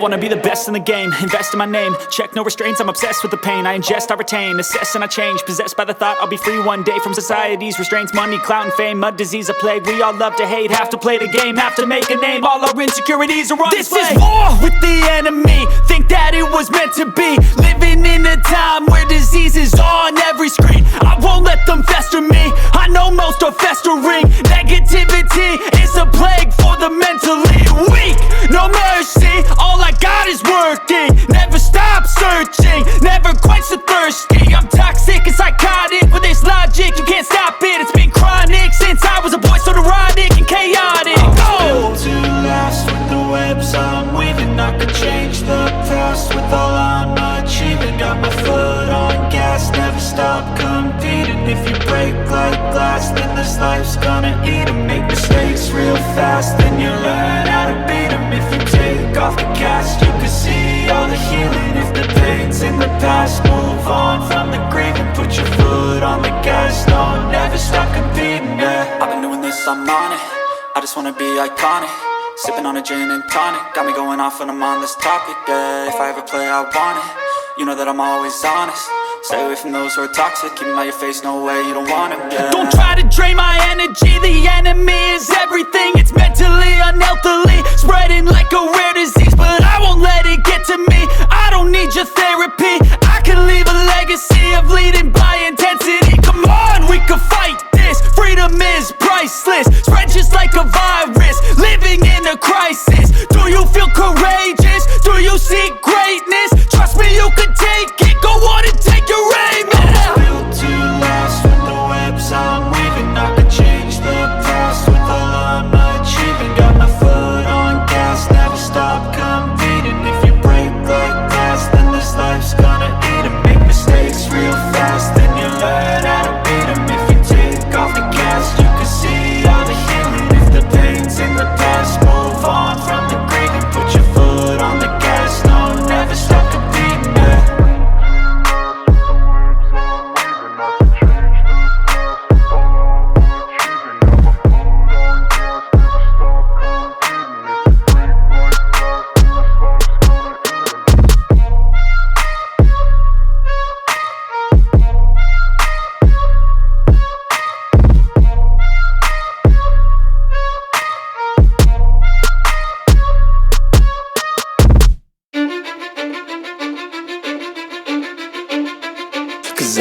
wanna be the best in the game, invest in my name, check no restraints, I'm obsessed with the pain. I ingest, I retain, assess and I change, possessed by the thought I'll be free one day from society's restraints. Money, clout and fame, mud, disease, a plague. We all love to hate, have to play the game, have to make a name. All our insecurities are on display. This is war with the enemy, think that it was meant to be. Living in a time where disease is on every screen. I won't let them fester me, I know most are festering. Negativity is a plague for the mentally weak. No mercy, all I got is working. Never stop searching, never quench the thirsty. I'm toxic and psychotic, with this logic you can't stop it. It's been chronic since I was a boy, so neurotic and chaotic. I'm built to last with the webs I'm weaving. I could change the past with all I'm achieving. Got my foot on gas, never stop competing. If you break like glass, then this life's gonna eat 'em. Make mistakes real fast, then you learn how to beat 'em. If you take off the cast, you can see all the healing. If the pain's in the past, move on from the grieving. Put your foot on the gas, no, never stop competing, yeah. I've been doing this, I'm on it, I just wanna be iconic. Sipping on a gin and tonic, got me going off when I'm on this topic, yeah. If I ever play, I want it, you know that I'm always honest. Stay away from those who are toxic, keep them out your face, no way, you don't want it, yeah. Don't try to drain my energy, the enemy is everything. It's mentally, unhealthily, spreading like a rare disease. But I won't let it get to me, I don't need your therapy. I can leave a legacy of leading by intensity. Come on, we can fight this, freedom is priceless. Spread just like a virus, living in a crisis. Do you feel courageous? Do you seek greatness? Trust me, you can take it, go on and take your aim, yeah. I'm built to last with the webs I'm weaving. I could change the past with all I'm achieving. Got my foot on gas, never stop competing. If you break like glass, then this life's gonna eat 'em. Make mistakes real fast, then you learn how to beat 'em. If you take off the cast, you can see all the healing. If the pain's in the past, move on from the grieving. Put your foot on the gas, no, never stop competing, yeah.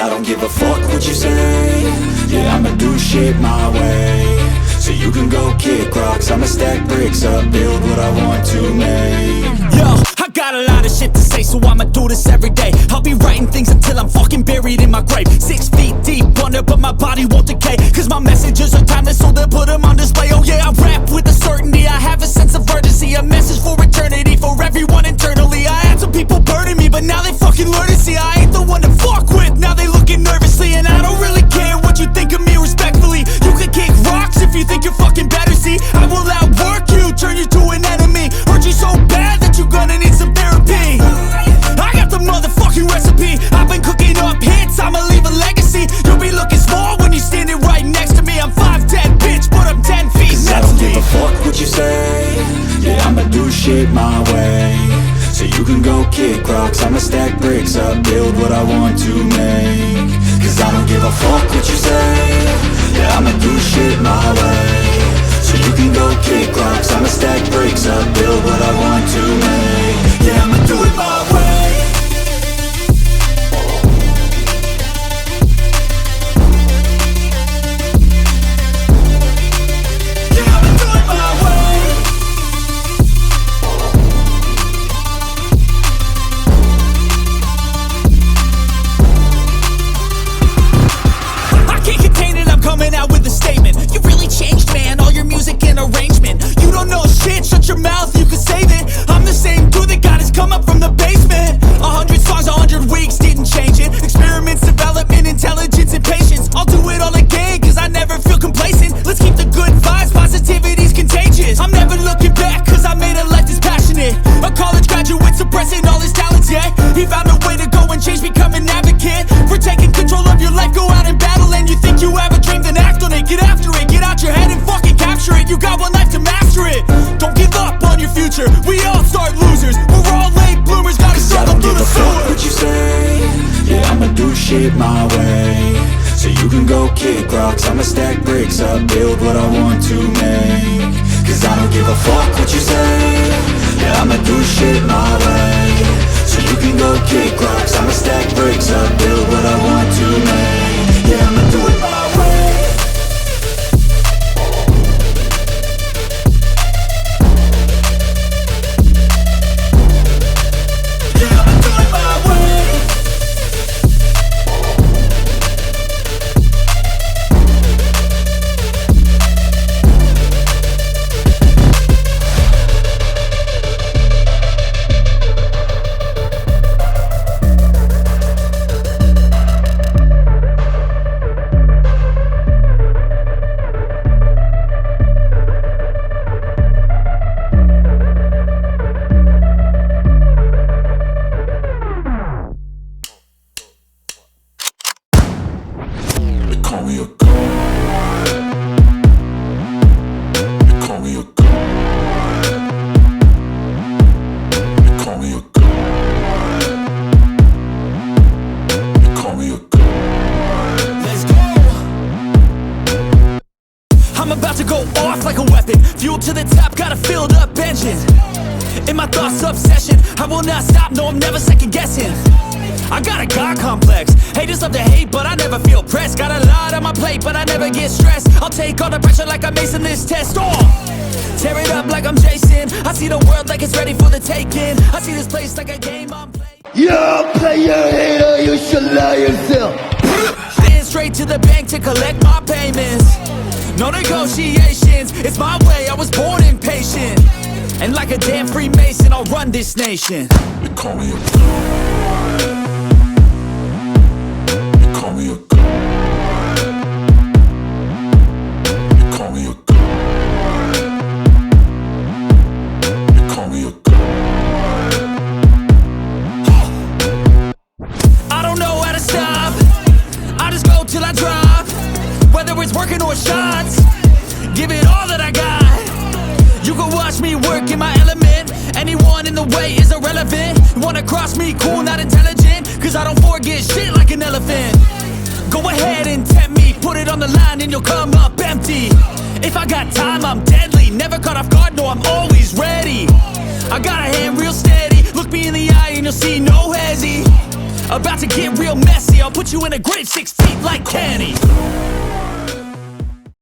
I don't give a fuck what you say. Yeah, I'ma do shit my way. So you can go kick rocks, I'ma stack bricks up, build what I want to make. Yo, I got a lot of shit to say, so I'ma do this every day. I'll be writing things until I'm fucking buried in my grave. 6 feet deep under, but my body won't decay. Cause my messages are timeless, so they'll put them on display. Oh yeah, I rap with a certainty, I have a sense of urgency. A message for eternity, for everyone internally. I had some people burning me, but now they fucking learn to see I ain't the one to fuck with. Now they looking nervously, and I don't really care what you think of me respectfully. You can kick rocks if you think you're fucking better, see. I will outwork you, turn you to an enemy. Hurt you so bad that you're gonna need some therapy. I got the motherfucking recipe, I've been cooking up hits, I'ma leave a legacy. You'll be looking small when you're standing right next to me. I'm 5'10", bitch, but I'm 10 feet. Cause I don't give a fuck what you say. Yeah, I'ma do shit my way. So you can go kick rocks, I'ma stack bricks up, build what I want to make. Cause I don't give a fuck what you say. Yeah, I'ma do shit my way. So you can go kick rocks, I'ma stack bricks up, build what I want to make. Yeah, I'ma do it my way. Shut your mouth, you can save it. I'm the same dude that got his come up from the basement. 100 songs, 100 weeks, didn't change it. Experiments, development, intelligence, and patience. I'll do it all again, cause I never feel complacent. Let's keep the good vibes, positivity's contagious. I'm never looking back, cause I made a life that's passionate. A college graduate suppressing all his talents, yeah. He found a way to go and change, become an advocate. For taking control of your life, go out and battle. And you think you have a dream, then act on it. Get after it, get out your head and fucking capture it. You got one life to master it. Don't give up on your future, we all start losers. We're all my way. So you can go kick rocks, I'ma stack bricks up, build what I want to make. Cause I don't give a fuck what you say, yeah, I'ma do shit my way. So you can go kick rocks, I'ma stack bricks up, build what I want to make. Yeah, I'ma do it my way. Yeah, I'ma do it my way. Call me a god. They call me a god. They call me a god. They call me a god. Let's go. I'm about to go off like a weapon. Fuel to the top, got a filled up engine. In my thoughts, obsession. I will not stop, no, I'm never second guessing. I got a God complex. Haters love to hate, but I never feel pressed. Got a lot on my plate, but I never get stressed. I'll take all the pressure like I'm acing this test. Tear it up like I'm Jason. I see the world like it's ready for the taking. I see this place like a game I'm playing. You player hater, you should lie yourself. Stand straight to the bank to collect my payments. No negotiations, it's my way, I was born impatient. And like a damn Freemason, I'll run this nation. They call me a god. They call me a god. They call me a god. They call me a god. I don't know how to stop, I just go till I drop. Whether it's working or shots, give it all that I got. You can watch me work in my element. Anyone in the way is irrelevant. You wanna cross me, cool, not intelligent. Cause I don't forget shit like an elephant. Go ahead and tempt me, put it on the line and you'll come up empty. If I got time, I'm deadly. Never caught off guard, no, I'm always ready. I got a hand real steady. Look me in the eye and you'll see no hezzy. About to get real messy, I'll put you in a grave 6 feet like Kenny.